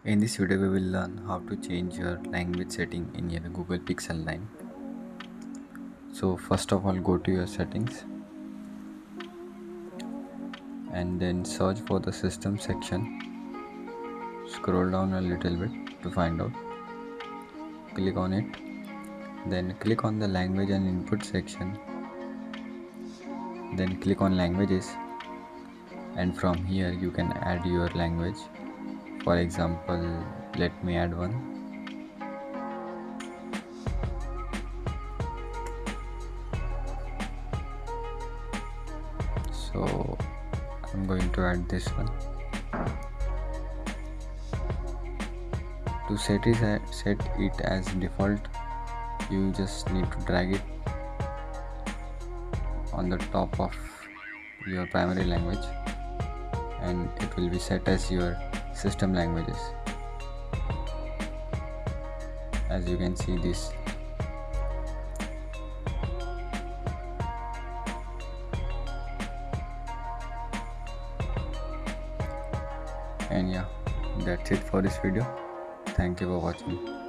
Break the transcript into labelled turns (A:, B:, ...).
A: In this video, we will learn how to change your language setting in your Google Pixel 9. So first of all, go to your settings and then search for the system section. Scroll down a little bit to find out. Click on it. Then click on the language and input section. Then click on languages, and from here you can add your language. For example, let me add one. So I'm going to add this one. To set it as default, you just need to drag it on the top of your primary language and it will be set as your system languages. As you can see this. And yeah, that's it for this video. Thank you for watching.